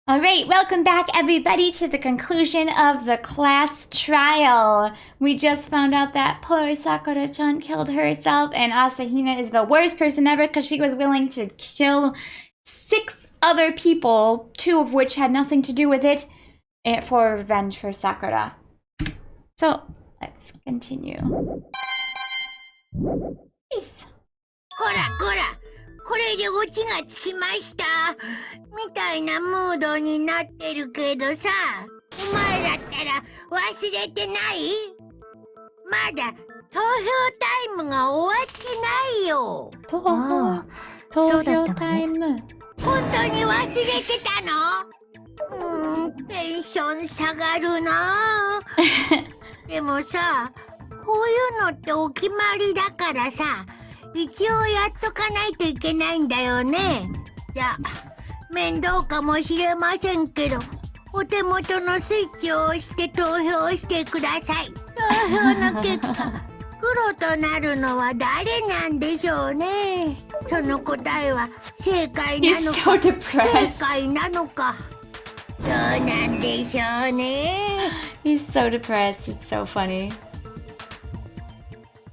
Alright, welcome back everybody to the conclusion of the class trial. We just found out that poor Sakura-chan killed herself, and Asahina is the worst person ever because she was willing to kill 6 other people, 2 of which had nothing to do with it, for revenge for Sakura. So, let's continue. Peace. これでオチがつきましたみたいなムードになってるけどさ、お前らったら忘れてない？まだ投票タイムが終わってないよ。投票タイム。本当に忘れてたの？テンション下がるな。でもさ、こういうのってお決まりだからさ、一応やっとかないといけないんだよね。じゃあ、面倒かもしれませんけど、お手元のスイッチを押して投票してください。投票の結果、黒となるのは誰なんでしょうね。その答えは正解なのか、不正解なのか。どうなんでしょうね。He's so depressed. It's so funny.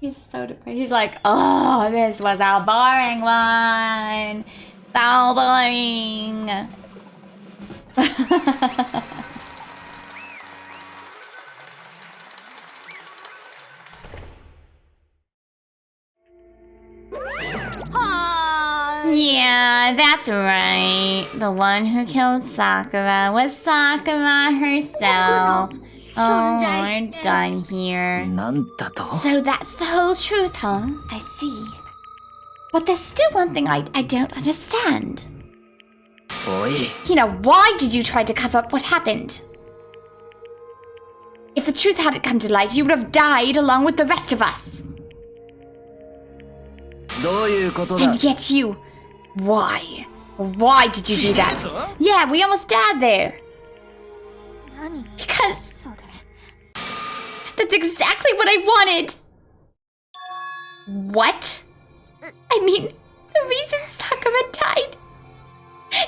He's so depressed. He's like, oh, this was a boring one. So boring. Yeah, that's right. The one who killed Sakura was Sakura herself. Oh, we're done here. So that's the whole truth, huh? I see. But there's still one thing I don't understand. Hina, why did you try to cover up what happened? If the truth hadn't come to light, you would have died along with the rest of us. And yet you... Why? Why did you do that? Yeah, we almost died there. Because... That's exactly what I wanted! What? I mean, the reason Sakura died...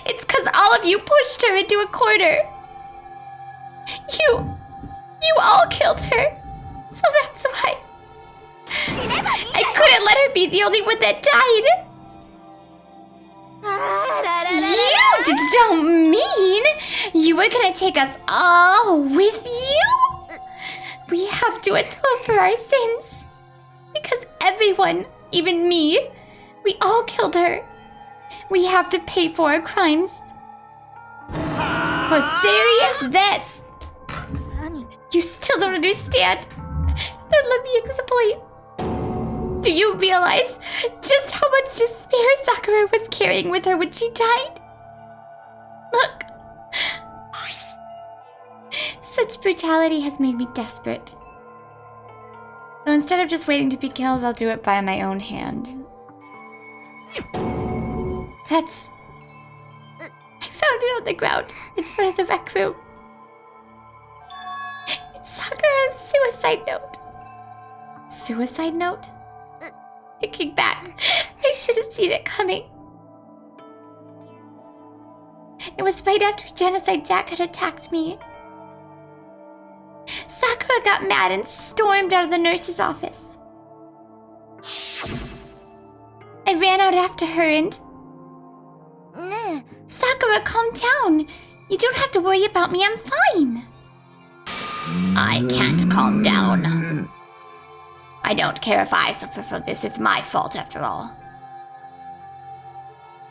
It's because all of you pushed her into a corner. You all killed her. So that's why... I couldn't let her be the only one that died. You don't mean you were gonna take us all with you? We have to atone for our sins. Because everyone, even me, we all killed her. We have to pay for our crimes. For serious debts. You still don't understand. Then let me explain. Do you realize just how much despair Sakura was carrying with her when she died? Look. Such brutality has made me desperate. So instead of just waiting to be killed, I'll do it by my own hand. That's... I found it on the ground in front of the rec room. It's Sakura's suicide note. Suicide note? Thinking back, I should have seen it coming. It was right after Genocide Jack had attacked me. Sakura got mad and stormed out of the nurse's office. I ran out after her and... Sakura, calm down. You don't have to worry about me, I'm fine. I can't calm down. I don't care if I suffer from this, it's my fault after all.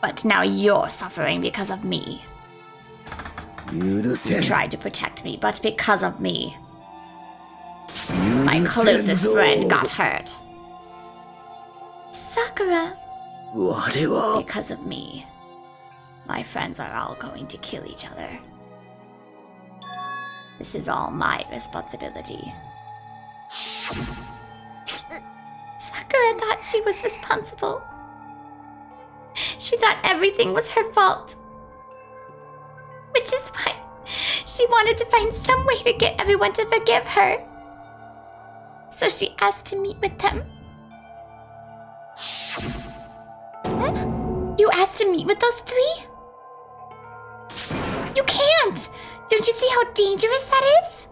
But now you're suffering because of me. You tried to protect me, but because of me. My closest friend got hurt. Sakura. Because of me. My friends are all going to kill each other. This is all my responsibility. Sakura thought she was responsible. She thought everything was her fault. Which is why she wanted to find some way to get everyone to forgive her. So she asked to meet with them. You asked to meet with those 3? You can't! Don't you see how dangerous that is?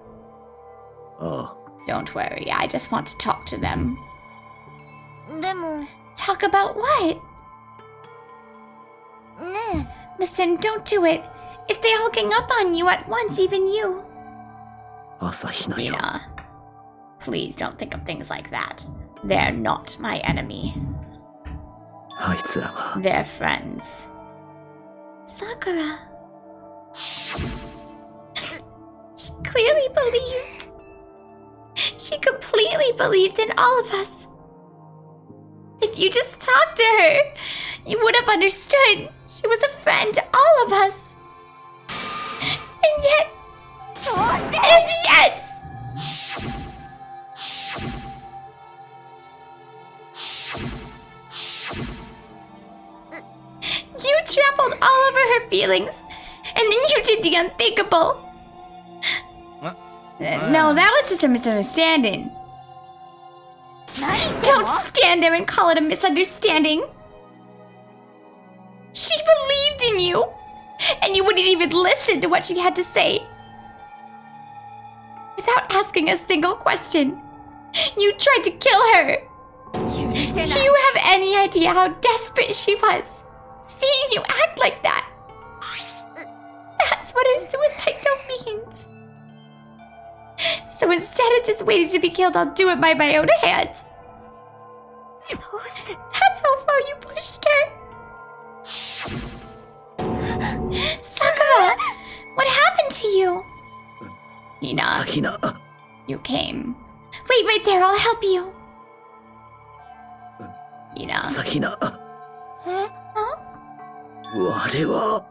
Oh. Don't worry, I just want to talk to them. でも、ね Talk about what? え、 Listen, don't do it. If they all gang up on you at once, even you. 朝日奈よ。 Mina, please don't think of things like that. They're not my enemy. あいつらは They're friends. Sakura. She clearly believed. She completely believed in all of us. If you just talked to her, you would have understood. She was a friend to all of us. And yet... And yet... You trampled all over her feelings, and then you did the unthinkable. No, that was just a misunderstanding. 何言ってん Don't の stand there and call it a misunderstanding. She believed in you, and you wouldn't even listen to what she had to say. Without asking a single question, you tried to kill her. 許せ Do ない you have any idea how desperate she was? Seeing you act like that. That's what her suicide note means. So instead of just waiting to be killed, I'll do it by my own hands. どうして That's how far you pushed her. Sakura, what happened to you? 朝 Mina, 日奈。 you came. Wait right there, I'll help you. Mina, 朝日奈。 え huh? 我は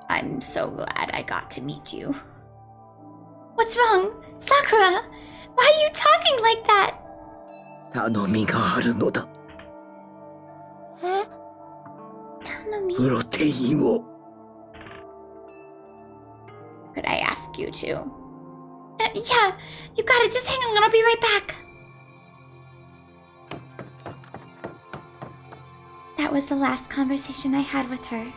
I'm so glad I got to meet you. What's wrong? Sakura, why are you talking like that? 頼みがあるのだ。え Tanami, プロテインを。 could I ask you to? Yeah, you got it. Just hang on, I'll be right back. That was the last conversation I had with her.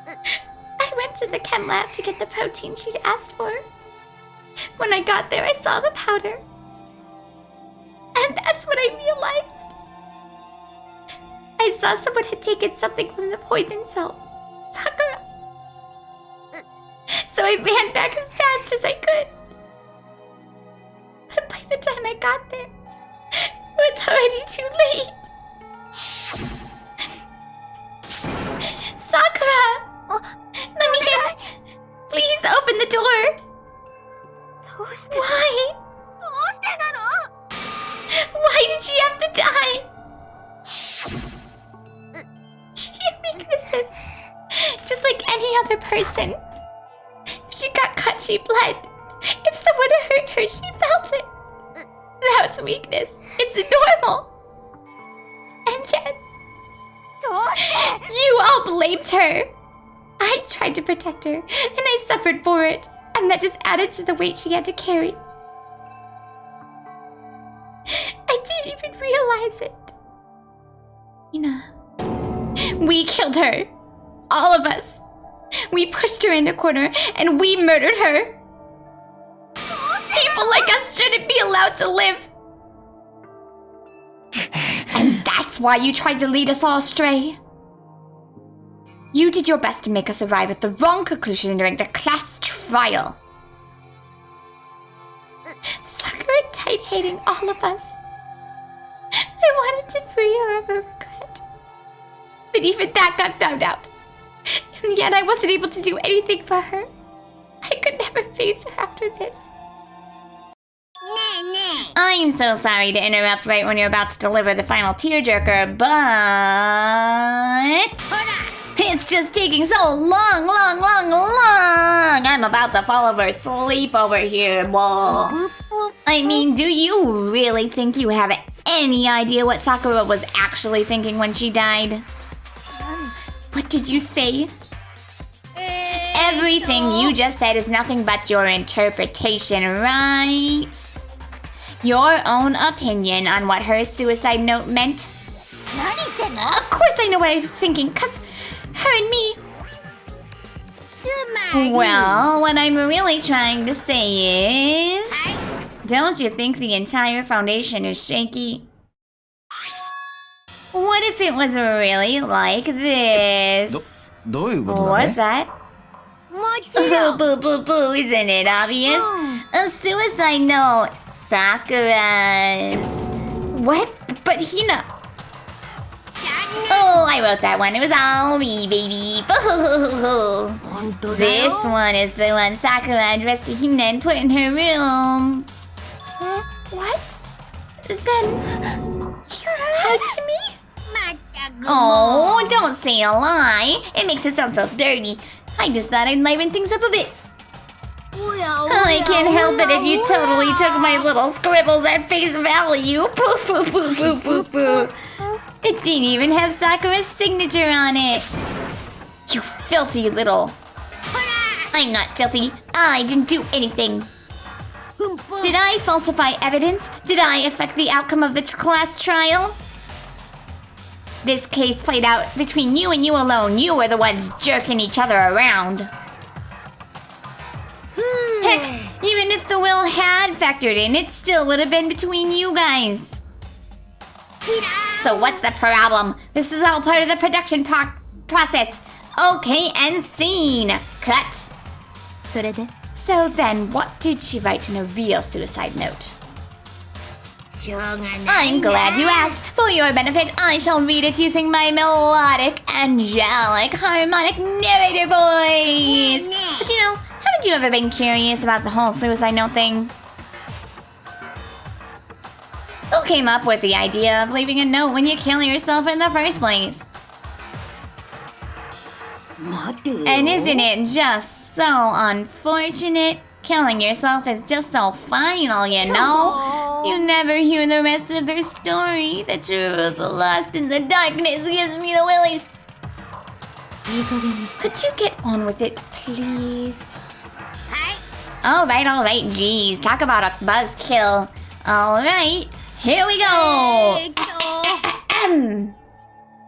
I went to the chem lab to get the protein she'd asked for. When I got there, I saw the powder. And that's when I realized. I saw someone had taken something from the poison cell. Sakura. So I ran back as fast as I could. But by the time I got there, it was already too late. Sakura! Let me in! Please open the door! どうして Why? どうしてなの Why did she have to die? She had weaknesses, just like any other person. If she got cut, she bled. If someone hurt her, she felt it. That's weakness. It's normal. And yet, どうして you all blamed her. I tried to protect her, and I suffered for it. And that just added to the weight she had to carry. I didn't even realize it. Mina, we killed her. All of us. We pushed her in a corner, and we murdered her. People like us shouldn't be allowed to live. And that's why you tried to lead us all astray. You did your best to make us arrive at the wrong conclusion during the class trial. Sakura died hating all of us. I wanted to free her of her regret. But even that got found out. And yet I wasn't able to do anything for her. I could never face her after this. ねえね I'm so sorry to interrupt right when you're about to deliver the final tearjerker, but... えほら It's just taking so long. I'm about to fall over asleep over here, boy. ぷっぷ I mean, do you really think you have any idea what Sakura was actually thinking when she died? What did you say? Everything you just said is nothing but your interpretation, right? Your own opinion on what her suicide note meant? 何言ってんの Of course I know what I was thinking, cause her and me, Well, what I'm really trying to say is... Don't you think the entire foundation is shaky? What if it was really like this? どういうことだ What's ね that? もちろん Boo, boo, boo, isn't it obvious? A suicide note. Sakura's. What? But Hina. Oh, I wrote that one. It was all me, baby. Boo. 本当だ This よ one is the one Sakura addressed to Hina and put in her room. What? Then you lied to me? まったく Oh, don't say a lie. It makes it sound so dirty. I just thought I'd liven things up a bit. おやおや I can't help it if you totally took my little scribbles at face value. Poo, poo, poo, poo, poo, poo. It didn't even have Sakura's signature on it. You filthy little... I'm not filthy. I didn't do anything. ふんふん Did I falsify evidence? Did I affect the outcome of the class trial? This case played out between you and you alone. You were the ones jerking each other around. Heck, even if the will had factored in, it still would have been between you guys. So what's the problem? This is all part of the production process. Okay, and scene. Cut. それで So then, what did she write in a real suicide note? しょうがない I'm glad you asked. For your benefit, I shall read it using my melodic, angelic, harmonic narrator voice. But you know, haven't you ever been curious about the whole suicide note thing? Who came up with the idea of leaving a note when you kill yourself in the first place? 待てよ And isn't it just so unfortunate? Killing yourself is just so final, you know? You never hear the rest of their story. The truth lost in the darkness gives me the willies. いい加減にして Could you get on with it, please? はい Alright, geez. Talk about a buzzkill. Alright, here we go!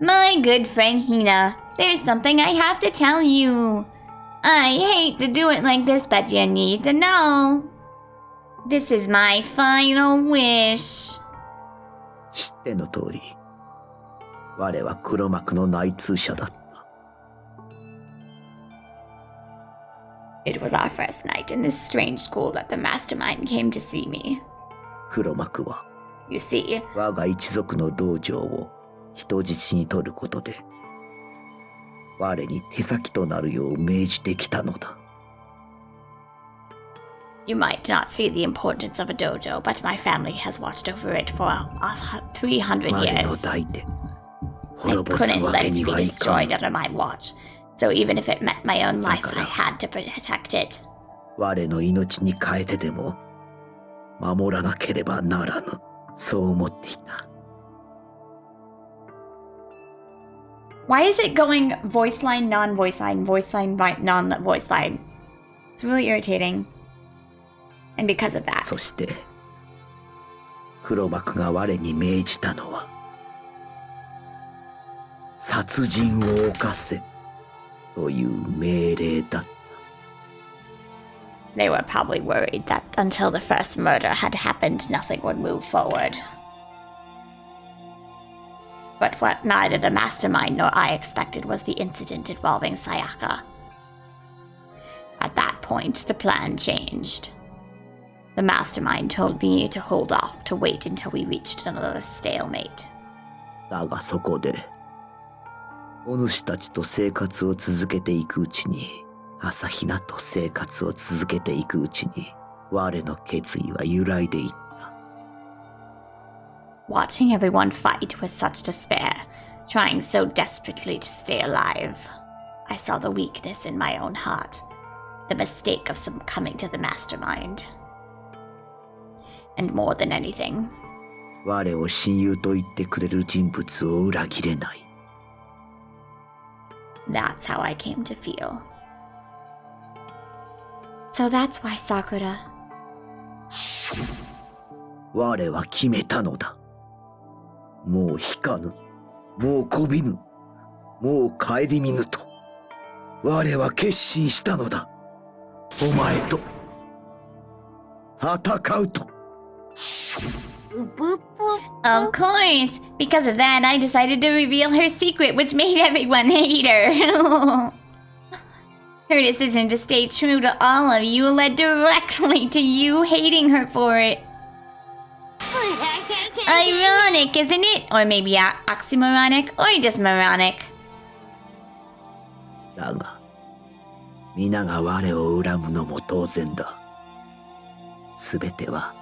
My good friend Hina, there's something I have to tell you. I hate to do it like this, but you need to know. This is my final wish. 知っての通り、我は黒幕の内通者だった。It was our first night in this strange school that the mastermind came to see me. 黒幕は You see, 我が一族の道場を人質に取ることで、我に手先となるよう命じてきたのだ。you might not see the importance of a dojo, but my family has watched over it for 300我の years. 代で I 滅ぼす couldn't わ let け it に be はいか destroyed ぬ。 under my watch. So even if it meant my own life, I had to protect it. 我の命に変えてでも守らなければならぬ。そう思っていた。Why is it going voice line, non-voice line, voice line, non-voice line? It's really irritating. And because of that. そして黒幕が我に命じたのは殺人を犯せという命令だった。 They were probably worried that until the first murder had happened, nothing would move forward. But what neither the mastermind nor I expected was the incident involving Sayaka. At that point, the plan changed. The mastermind told me to hold off, to wait until we reached another stalemate. だがそこでお主たちと生活を続けていくうちに、朝比奈と生活を続けていくうちに、我の決意は揺らいでいった。 Watching everyone fight with such despair, trying so desperately to stay alive, I saw the weakness in my own heart, the mistake of succumbing to the mastermind. And more than anything, 我を親友と言ってくれる人物を裏切れない。 that's how I came to feel. So that's why Sakura... 我は決めたのだ。もう引かぬ。もうこびぬ。もう顧みぬと。我は決心したのだ。お前と戦うと。Boop, boop. Of course! Because of that, I decided to reveal her secret, which made everyone hate her. Her decision to stay true to all of you led directly to you hating her for it. Ironic, isn't it? Or maybe oxymoronic, or just moronic. だが皆が我を恨むのも当然だ。すべては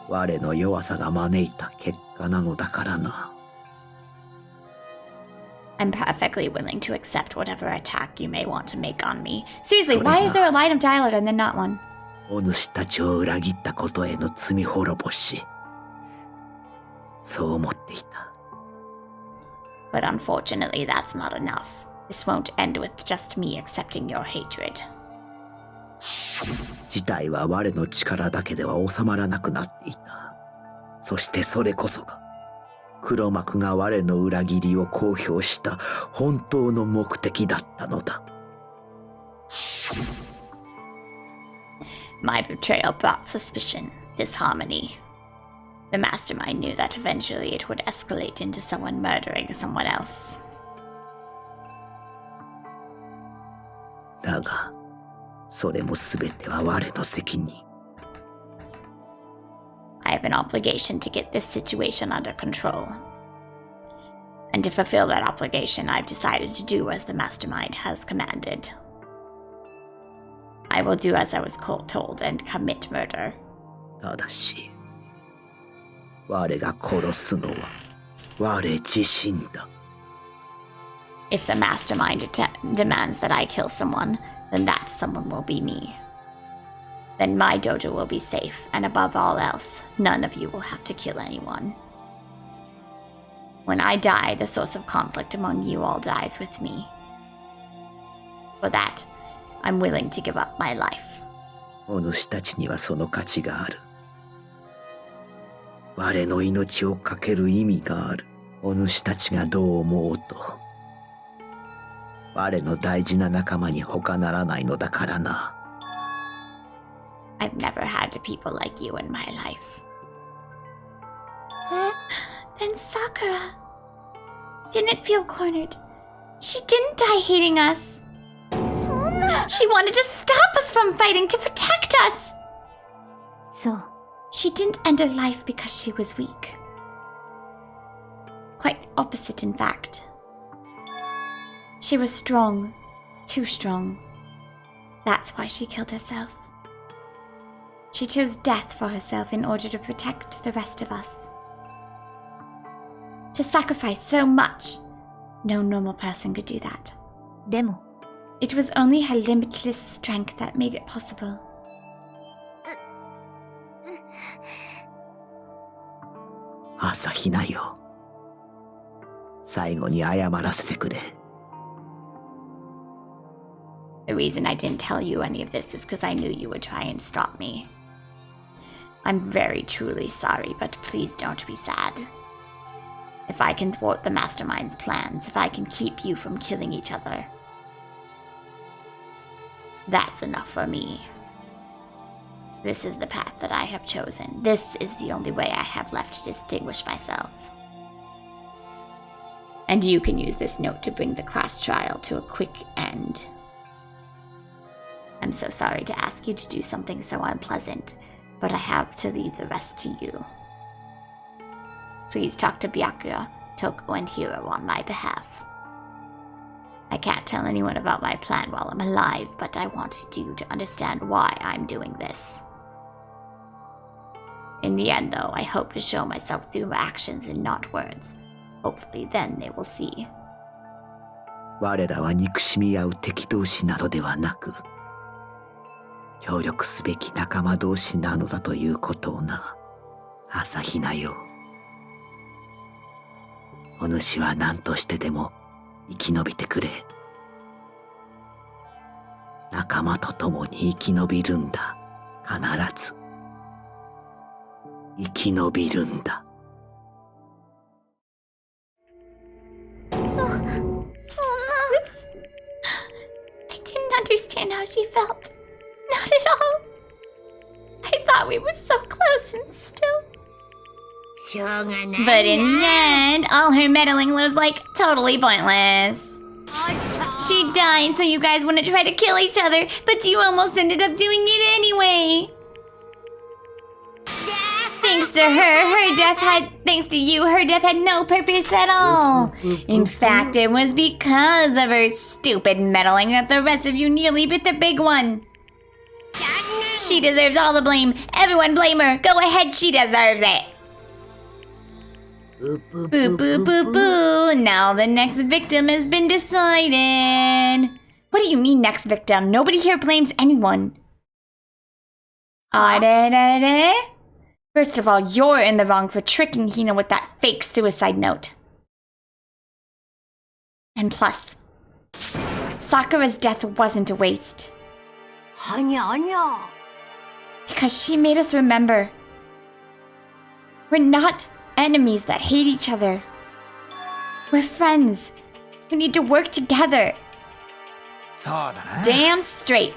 我の弱さが招いた結果なのだからな。I'm perfectly willing to accept whatever attack you may want to make on me. Seriously, why is there a line of dialogue and then not one? お主たちを裏切ったことへの罪滅ぼし、そう思っていた。But unfortunately, that's not enough. This won't end with just me accepting your hatred. 事態は我の力だけでは収まらなくなっていた。そしてそれこそが黒幕が我の裏切りを公表した本当の目的だったのだ。My betrayal brought suspicion, disharmony. The mastermind knew that eventually it would escalate into someone murdering someone else. だがそれも全ては我の責任。I have an obligation to get this situation under control. And to fulfill that obligation, I've decided to do as the mastermind has commanded. I will do as I was told and commit murder. ただし我が殺すのは我自身だ。If the mastermind demands that I kill someone, then that someone will be me. Then my dojo will be safe, and above all else, none of you will have to kill anyone. When I die, the source of conflict among you all dies with me. For that, I'm willing to give up my life. お主たちにはその価値がある。我の命を懸ける意味がある。お主たちがどう思おうと我の大事な仲間に他ならないのだからな。I've never had people like you in my life. Then Sakura didn't feel cornered. She didn't die hating us. She wanted to stop us from fighting to protect us. そう。 She didn't end her life because she was weak. Quite the opposite, in fact. She was strong. Too strong. That's why she killed herself. She chose death for herself in order to protect the rest of us. To sacrifice so much, no normal person could do that. でも、 It was only her limitless strength that made it possible. 朝比奈よ。最後に謝らせてくれ。The reason I didn't tell you any of this is because I knew you would try and stop me. I'm very truly sorry, but please don't be sad. If I can thwart the mastermind's plans, if I can keep you from killing each other, that's enough for me. This is the path that I have chosen. This is the only way I have left to distinguish myself. And you can use this note to bring the class trial to a quick end. I'm so sorry to ask you to do something so unpleasant, but I have to leave the rest to you. Please talk to Byakura, Toko, and Hiro on my behalf. I can't tell anyone about my plan while I'm alive, but I want you to understand why I'm doing this. In the end, though, I hope to show myself through actions and not words. Hopefully then they will see. 我らは憎しみ合う敵同士などではなく、協力すべき仲間同士なのだということをな、朝比奈よ。お主は何としてでも生き延びてくれ。仲間と共に生き延びるんだ。必ず。生き延びるんだ。I didn't understand how she felt. Not at all. I thought we were so close and still. しょうがないな。 But in the end, all her meddling was like totally pointless. おっと She died so you guys wouldn't try to kill each other, but you almost ended up doing it anyway. Thanks to thanks to you, her death had no purpose at all. In fact, it was because of her stupid meddling that the rest of you nearly bit the big one. She deserves all the blame. Everyone blame her. Go ahead, she deserves it. Boo, boo, boo, boo. Now the next victim has been decided. What do you mean, next victim? Nobody here blames anyone. Arere? First of all, you're in the wrong for tricking Hina with that fake suicide note. And plus, Sakura's death wasn't a waste. はにゃはにゃ。 Because she made us remember. We're not enemies that hate each other. We're friends who need to work together. そうだな。 Damn straight.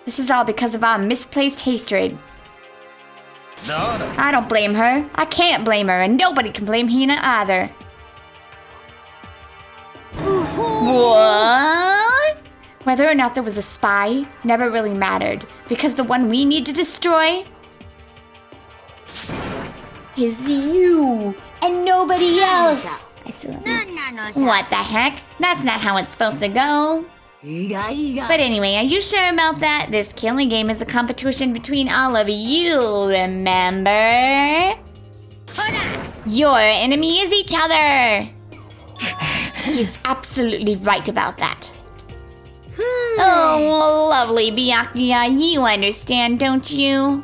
This is all because of our misplaced hatred. どうだ。 I don't blame her. I can't blame her, and nobody can blame Hina either. What? Whether or not there was a spy never really mattered, because the one we need to destroy is you and nobody else. I still love な you. んなのさ。 What the heck? That's not how it's supposed to go. イライラ。 But anyway, are you sure about that? This killing game is a competition between all of you, remember? ほら。 Your enemy is each other. He's absolutely right about that. Oh, lovely Byakuya, you understand, don't you?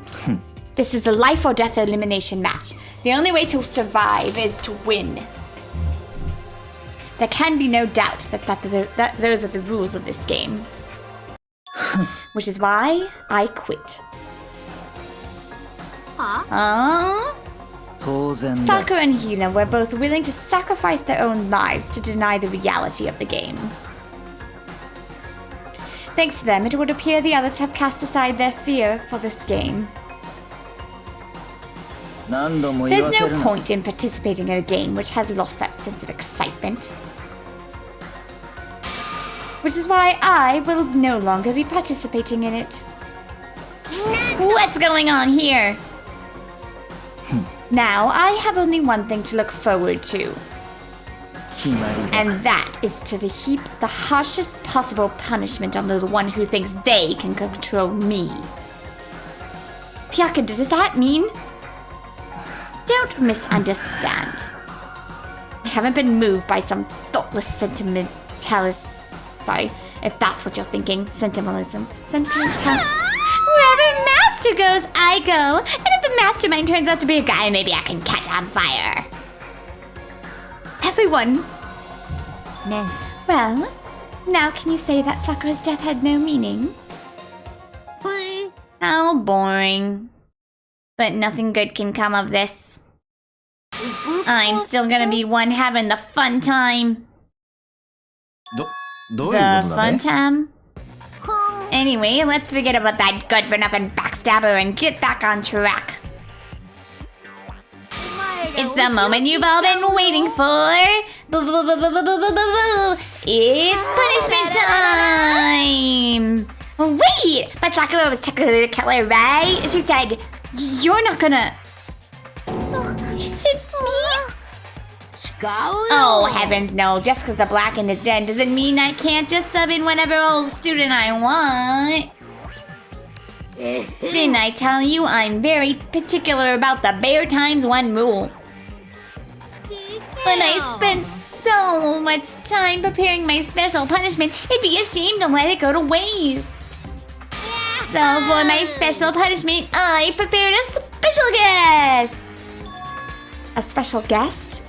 This is a life or death elimination match. The only way to survive is to win. There can be no doubt that those are the rules of this game. Which is why I quit. は 当然だ。 Sakura and Hina were both willing to sacrifice their own lives to deny the reality of the game. Thanks to them, it would appear the others have cast aside their fear for this game. 何度も言 There's わせ no るな。 point in participating in a game which has lost that sense of excitement. Which is why I will no longer be participating in it. What's going on here? Now, I have only one thing to look forward to, 決まりだ。 and that is to heap the harshest possible punishment on the one who thinks they can control me. Pyaka, does that mean? Don't misunderstand. I haven't been moved by some thoughtless sentimentalist. Sorry, if that's what you're thinking. Sentimentalism. Sentimental. Wherever master goes, I go. And if the mastermind turns out to be a guy, maybe I can catch on fire. Everyone. ね Well, now can you say that Sakura's death had no meaning? ふい。 How boring. But nothing good can come of this. I'm still gonna be one having the fun time. どういう The ことだ fun ね。 time? ふん。 Anyway, let's forget about that good-for-nothing backstabber and get back on track. お前ら It's the moment you've all been waiting for. Boo, boo, boo, boo, boo, boo, boo, boo, boo. It's punishment time. Wait, but Sakura was technically the killer, right? She said, "You're not gonna." Is it me? 違うよ。 Oh heavens, no! Just because the Blackened is dead doesn't mean I can't just sub in whatever old student I want. Didn't I tell you I'm very particular about the Bear Times 1 rule? When I spent so much time preparing my special punishment, it'd be a shame to let it go to waste. So for my special punishment, I prepared a special guest. A special guest?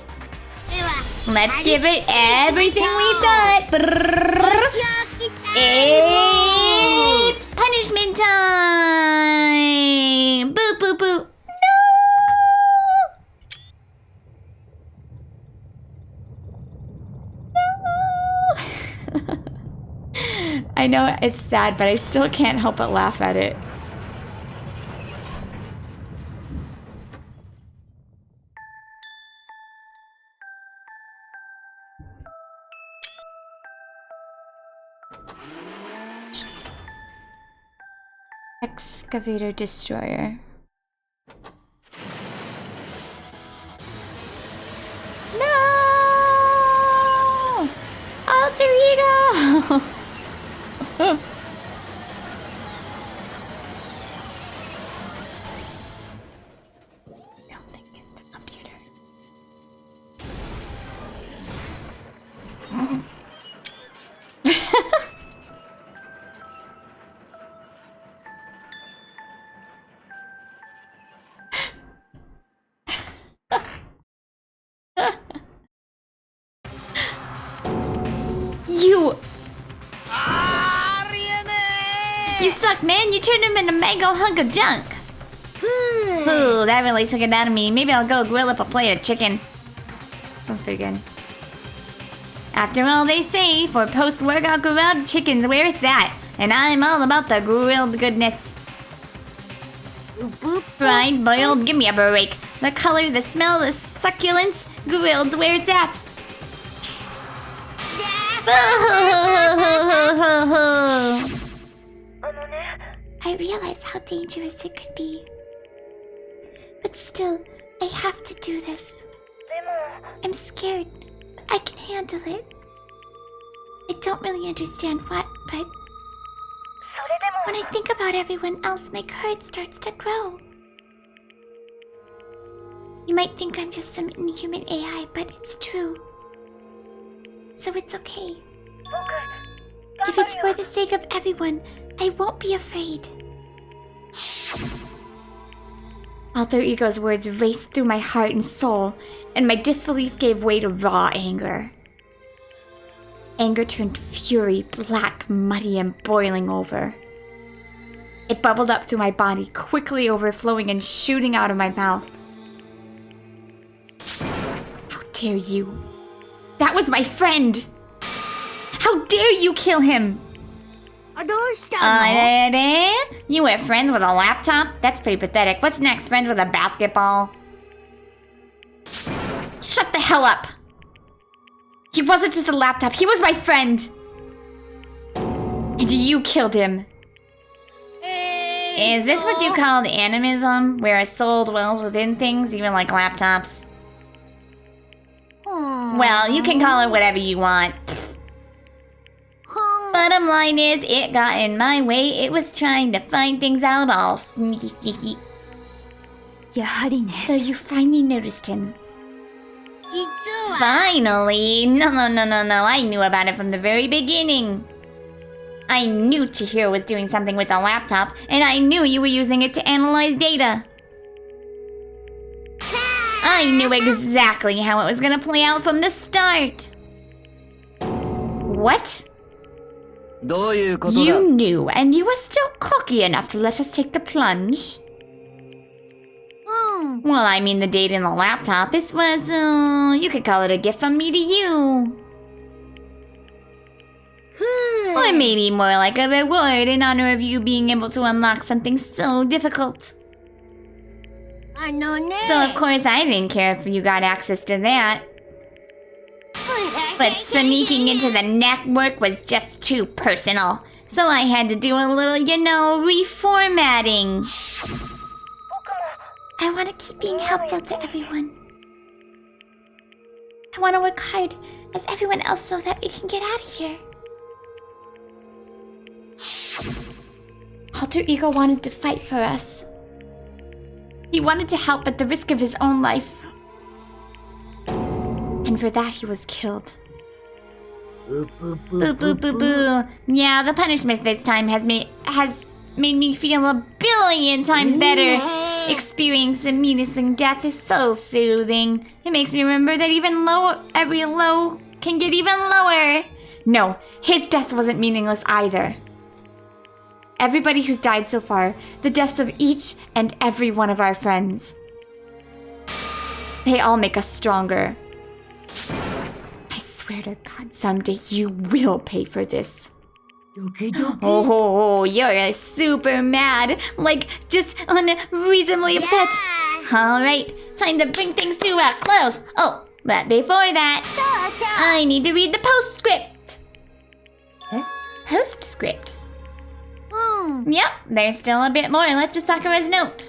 では Let's give it everything we've got. 星を Brrrr. きた It's punishment time. Boo, boo, boo. No. I know it's sad, but I still can't help but laugh at it. Excavator destroyer. No! Alter ego! You suck, man. You turned him into a mega hunk of junk. Ooh, that really took it out of me. Maybe I'll go grill up a plate of chicken. Sounds pretty good. After all, they say, for post-workout grub, chicken's where it's at. And I'm all about the grilled goodness. Fried, boiled, give me a break. The color, the smell, the succulence, grilled's where it's at. I realize how dangerous it could be. But still, I have to do this. I'm scared, but I can handle it. I don't really understand what, but when I think about everyone else, my courage starts to grow. You might think I'm just some inhuman AI, but it's true. So it's okay. If it's for the sake of everyone, I won't be afraid. Alter Ego's words raced through my heart and soul, and my disbelief gave way to raw anger. Anger turned fury, black, muddy, and boiling over. It bubbled up through my body, quickly overflowing and shooting out of my mouth. How dare you? That was my friend! How dare you kill him? You were friends with a laptop? That's pretty pathetic. What's next? Friends with a basketball? Shut the hell up! He wasn't just a laptop, he was my friend! And you killed him. Is this what you called animism? Where a soul dwells within things, even like laptops? Well, you can call it whatever you want. Bottom line is, it got in my way. It was trying to find things out all sneaky sneaky. So you finally noticed him. Finally? No. I knew about it from the very beginning. I knew Chihiro was doing something with the laptop, and I knew you were using it to analyze data. I knew exactly how it was gonna play out from the start. What? You knew, and you were still cocky enough to let us take the plunge? Well, I mean, the data in the laptop, this was, you could call it a gift from me to you. Or maybe more like a reward in honor of you being able to unlock something so difficult. So of course I didn't care if you got access to that. But sneaking into the network was just too personal. So I had to do a little, reformatting. I want to keep being helpful to everyone. I want to work hard as everyone else so that we can get out of here. Alter Ego wanted to fight for us. He wanted to help at the risk of his own life. And for that he was killed. Boo. Yeah, the punishment this time has made me feel a billion times better. Experiencing menacing death is so soothing. It makes me remember that every low can get even lower. No, his death wasn't meaningless either. Everybody who's died so far, the deaths of each and every one of our friends. They all make us stronger. I swear to God, someday you will pay for this. Doki doki. Oh, you're super mad. Like, just unreasonably upset. Alright, time to bring things to a close. Oh, but before that, I need to read the postscript. Postscript? Yep, there's still a bit more left to Sakura's note.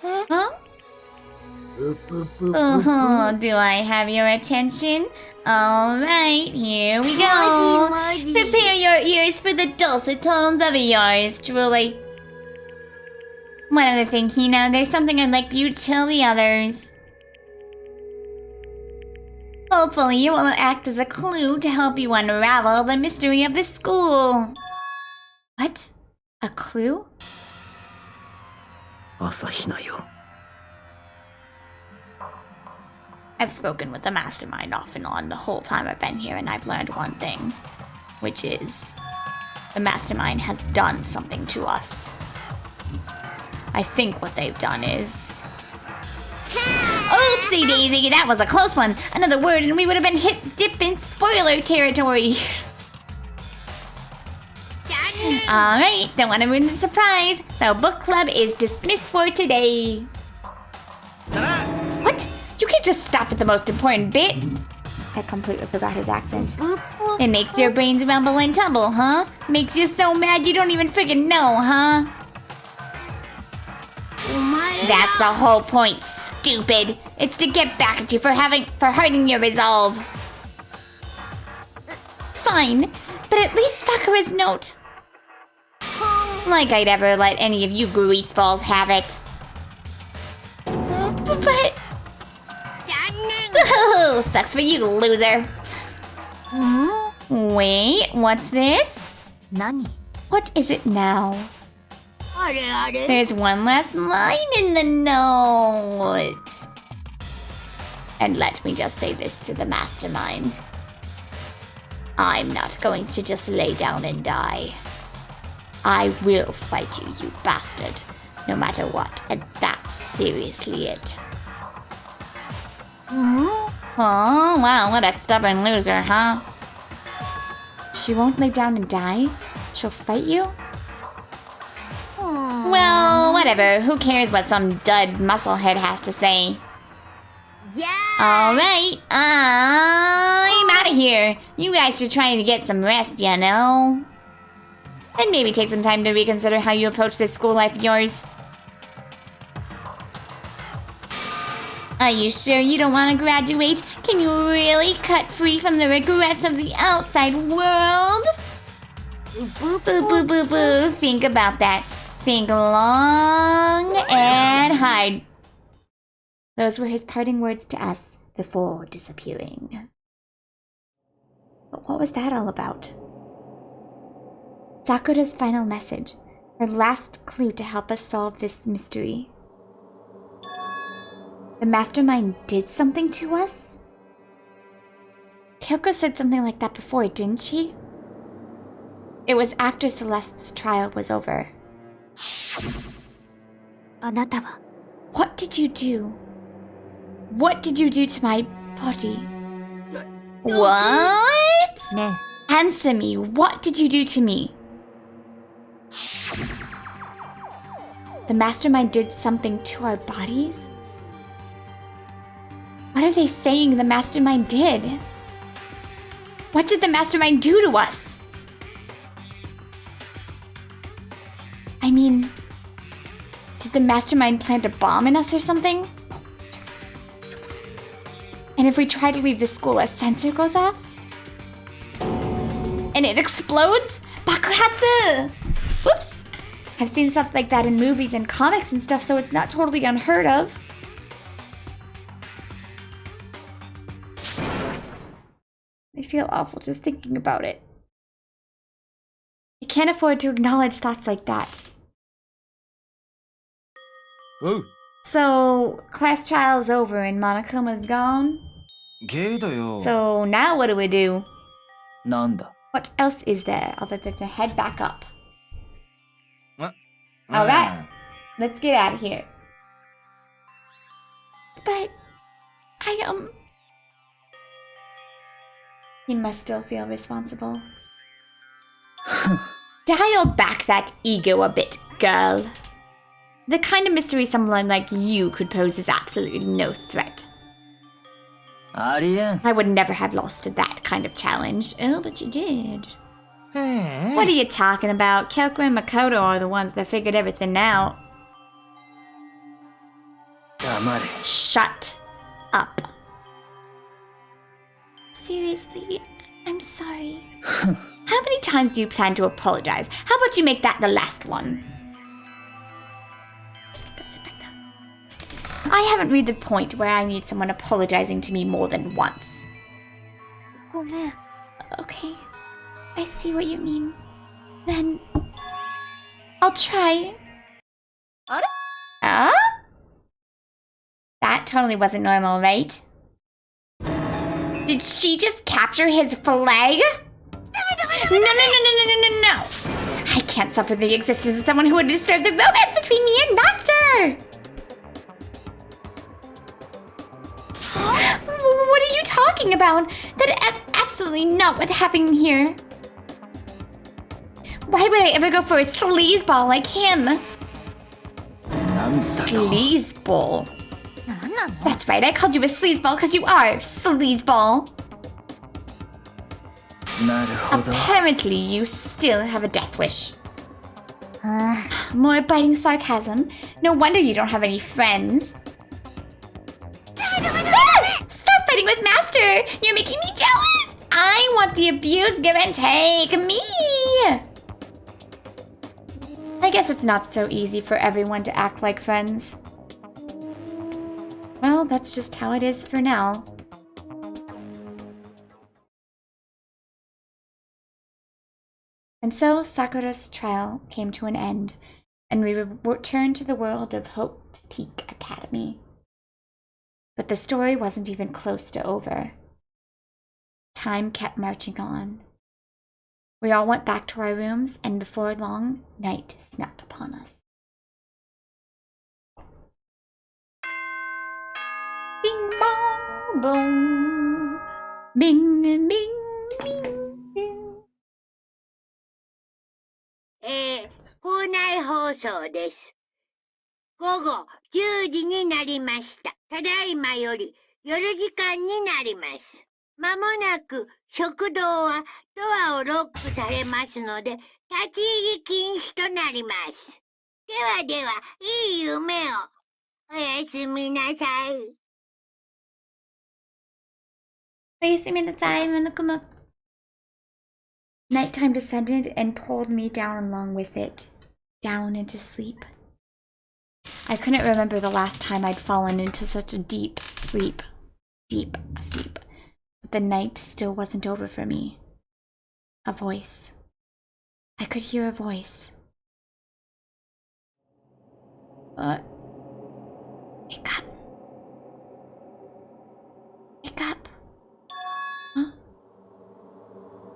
Huh? Do I have your attention? Alright, here we go. Prepare your ears for the dulcet tones of yours truly. One other thing, Hina, there's something I'd like you to tell the others. Hopefully it will act as a clue to help you unravel the mystery of the school. What? A clue? 朝比奈よ。 I've spoken with the mastermind off and on the whole time I've been here, and I've learned one thing, which is the mastermind has done something to us. I think what they've done is... Oopsie daisy, that was a close one. Another word and we would have been hip dip in spoiler territory. Alright, don't want to ruin the surprise, so book club is dismissed for today. What? You can't just stop at the most important bit. I completely forgot his accent. It makes your brains rumble and tumble, huh? Makes you so mad you don't even freaking know, huh? That's the whole point, stupid. It's to get back at you for hurting your resolve. Fine, but at least Sakura's note. Like I'd ever let any of you greaseballs have it. But... Oh, sucks for you, loser. Wait, what's this? 何 What is it now? There's one last line in the note. And let me just say this to the mastermind. I'm not going to just lay down and die. I will fight you, you bastard. No matter what, and that's seriously it. Oh, wow, what a stubborn loser, huh? She won't lay down and die? She'll fight you? Well, whatever. Who cares what some dud musclehead has to say? Alright, I'm out of here. You guys should try to get some rest, you know? And maybe take some time to reconsider how you approach this school life of yours. Are you sure you don't want to graduate? Can you really cut free from the regrets of the outside world? Boo, boo, boo, boo. Think about that. Think long and hard. Those were his parting words to us before disappearing. But what was that all about? Sakura's final message. Her last clue to help us solve this mystery. The mastermind did something to us? Kyoko said something like that before, didn't she? It was after Celeste's trial was over. あなたは What did you do? What did you do to my body? What? ね Answer me. What did you do to me? The mastermind did something to our bodies? What are they saying the mastermind did? What did the mastermind do to us? I mean, did the mastermind plant a bomb in us or something? And if we try to leave the school, a sensor goes off? And it explodes? Bakuhatsu! Whoops! I've seen stuff like that in movies and comics and stuff, so it's not totally unheard of. I feel awful just thinking about it. You can't afford to acknowledge thoughts like that. Oh, So, class trial's over and Monokoma's gone? けどよ。 So, now what do we do? なんだ What else is there other than to head back up? あ Alright. Let's get out of here. But, he must still feel responsible. Dial back that ego a bit, girl. The kind of mystery someone like you could pose is absolutely no threat. ありえん。 I would never have lost to that kind of challenge. Oh, but you did. What are you talking about? Kyoko and Makoto are the ones that figured everything out. 黙れ。 Shut up. Seriously, I'm sorry. How many times do you plan to apologize? How about you make that the last one? Go sit back down. I haven't reached the point where I need someone apologizing to me more than once. ごめん。 Okay, I see what you mean. Then I'll try. Huh? That totally wasn't normal, right? Did she just capture his flag? No. I can't suffer the existence of someone who would disturb the romance between me and Master! What are you talking about? That absolutely not what's happening here. Why would I ever go for a sleazeball like him? なんだと。 Sleazeball. なんなの？ That's right, I called you a sleazeball because you are sleazeball. なるほど。 Apparently, you still have a death wish. あ More biting sarcasm. No wonder you don't have any friends. Stop fighting with Master! You're making me jealous! I want the abuse, give and take me! I guess it's not so easy for everyone to act like friends. Well, that's just how it is for now. And so Sakura's trial came to an end, and we returned to the world of Hope's Peak Academy. But the story wasn't even close to over. Time kept marching on. We all went back to our rooms, and before long, night snuck upon us. Bing bong boom. Bing bing bing bing. 校内放送です。午後10時になりました。ただいまより夜時間になります。まもなく食堂はドアをロックされますので、立ち入り禁止となります。ではでは、いい夢を。おやすみなさい。Nighttime descended and pulled me down along with it, down into sleep. I couldn't remember the last time I'd fallen into such a deep sleep. But the night still wasn't over for me. A voice. I could hear a voice. Wake up. Wake up. Huh?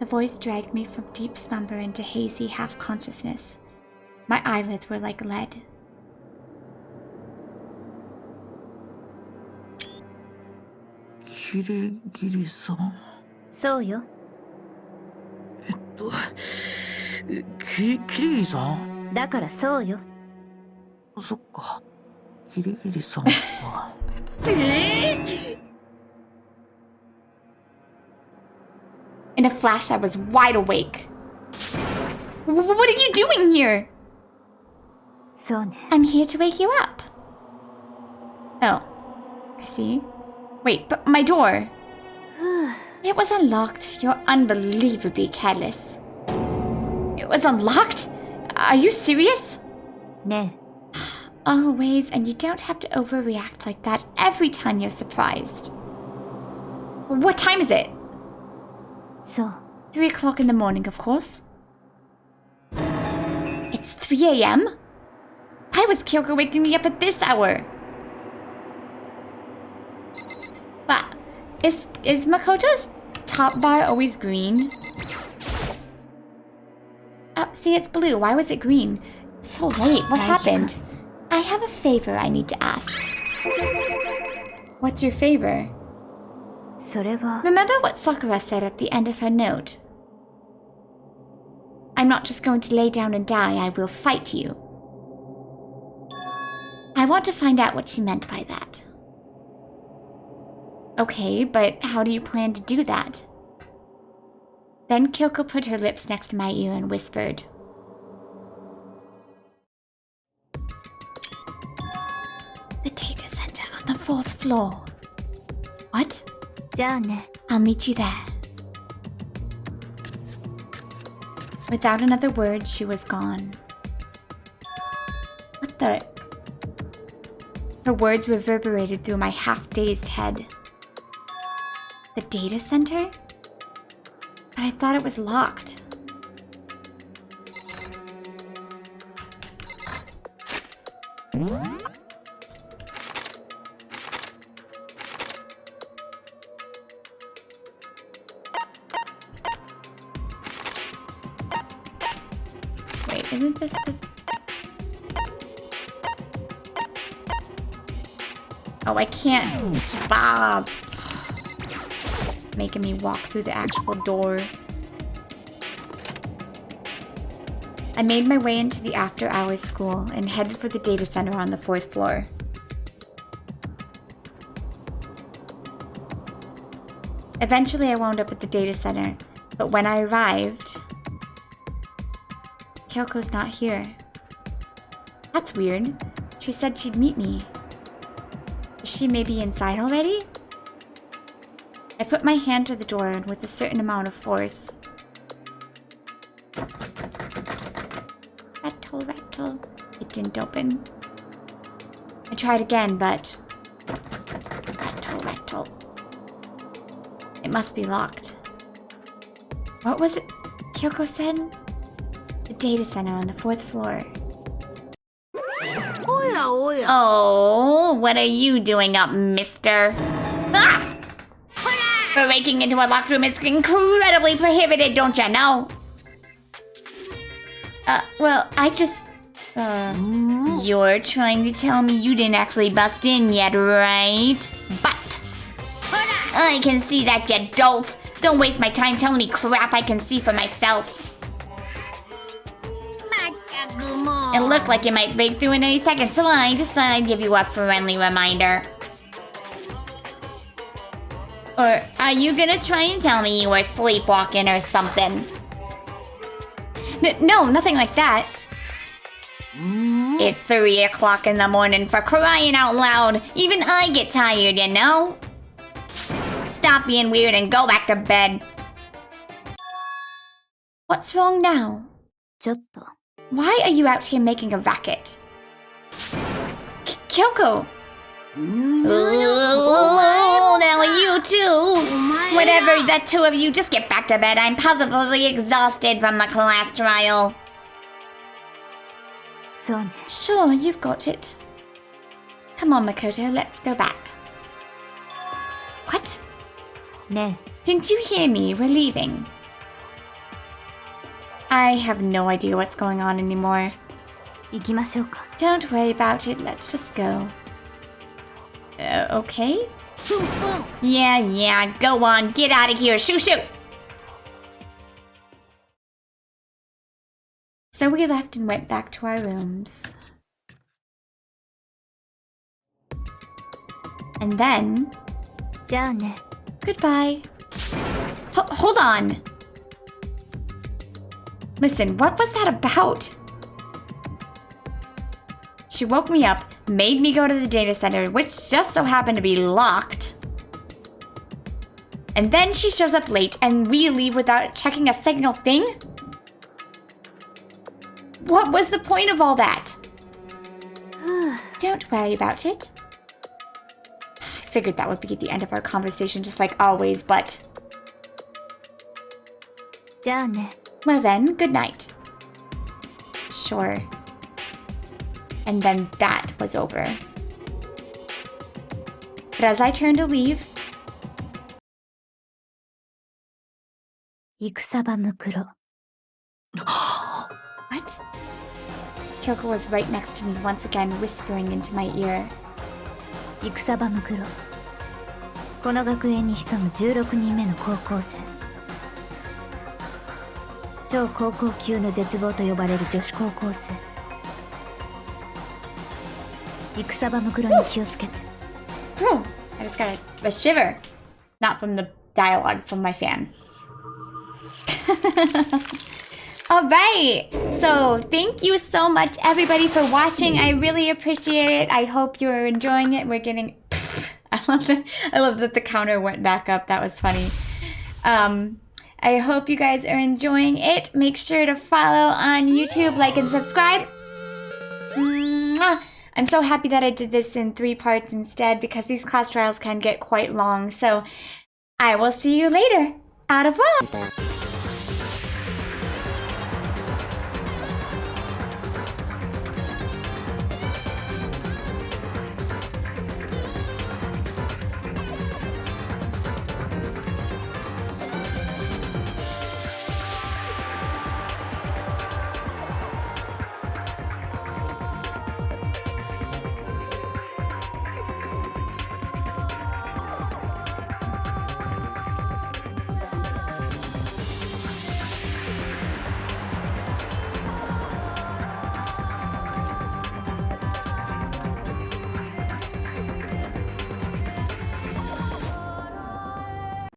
The voice dragged me from deep slumber into hazy half-consciousness. My eyelids were like lead. Kirigiri-san? そうよ。キリギリさん？だからそうよ。そっか。キリギリさんは。In a flash, I was wide awake. What are you doing here? そうね。 I'm here to wake you up. Oh, I see. Wait, but my door. It was unlocked. You're unbelievably careless. It was unlocked? Are you serious? ね Always, and you don't have to overreact like that every time you're surprised. What time is it? え。そう。 3 o'clock in the morning, of course. It's 3 a.m.? Why was Kyoko waking me up at this hour? But is Makoto's top bar always green? Oh, see, it's blue. Why was it green? It's so late. What happened? I have a favor I need to ask. What's your favor? それは。 Remember what Sakura said at the end of her note? I'm not just going to lay down and die, I will fight you. I want to find out what she meant by that. Okay, but how do you plan to do that? Then Kyoko put her lips next to my ear and whispered. The data center on the 4th floor. What? じゃあね。 I'll meet you there. Without another word, she was gone. What the? Her words reverberated through my half-dazed head. The data center? But I thought it was locked. Wait, isn't this the... Oh, I can't. Bob. Making me walk through the actual door. I made my way into the after-hours school and headed for the data center on the 4th floor. Eventually, I wound up at the data center, but when I arrived, Kyoko's not here. That's weird. She said she'd meet me. Is she maybe inside already? I put my hand to the door and with a certain amount of force. Rattle, rattle. It didn't open. I tried again, but... Rattle, rattle. It must be locked. What was it Kyoko said? The data center on the 4th floor. Oya, oya. Oh, what are you doing up, mister? Ah! Breaking into a locked room is incredibly prohibited, don't you know? Well, I just... You're trying to tell me you didn't actually bust in yet, right? But... I can see that, you dolt. Don't waste my time telling me crap I can see for myself. It looked like you might break through in any second, so I just thought I'd give you a friendly reminder. Or are you gonna try and tell me you were sleepwalking or something? No, nothing like that. It's 3 o'clock in the morning, for crying out loud. Even I get tired, you know? Stop being weird and go back to bed. What's wrong now? ちょっと。 Why are you out here making a racket? Kyoko! Oh, now you too! Whatever, the two of you, just get back to bed. I'm positively exhausted from the class trial. そうね。 Sure, you've got it. Come on, Makoto, let's go back. What? ね Didn't you hear me? We're leaving. I have no idea what's going on anymore. え。行きましょうか。 Don't worry about it, let's just go. Okay? Yeah, go on, get out of here, shoo! So we left and went back to our rooms. And then... じゃあね。 Goodbye. Hold on! Listen, what was that about? She woke me up, made me go to the data center, which just so happened to be locked. And then she shows up late and we leave without checking a single thing? What was the point of all that? Don't worry about it. I figured that would be the end of our conversation just like always, but... じゃあね。 Well then, good night. Sure. And then that was over. But as I turned to leave... 戦場むくろ。 What? Kyoko was right next to me once again, whispering into my ear. 戦場むくろ。この学園に潜む16人目の高校生。超高校級の絶望と呼ばれる女子高校生。戦場の黒に気をつけて。 Boom! I just got a shiver. Not from the dialogue, from my fan. Alright, so thank you so much everybody for watching. I really appreciate it. I hope you're enjoying it. We're getting... I love that the counter went back up. That was funny. I hope you guys are enjoying it. Make sure to follow on YouTube, like, and subscribe. Mwah! I'm so happy that I did this in 3 parts instead because these class trials can get quite long. So I will see you later. Au revoir!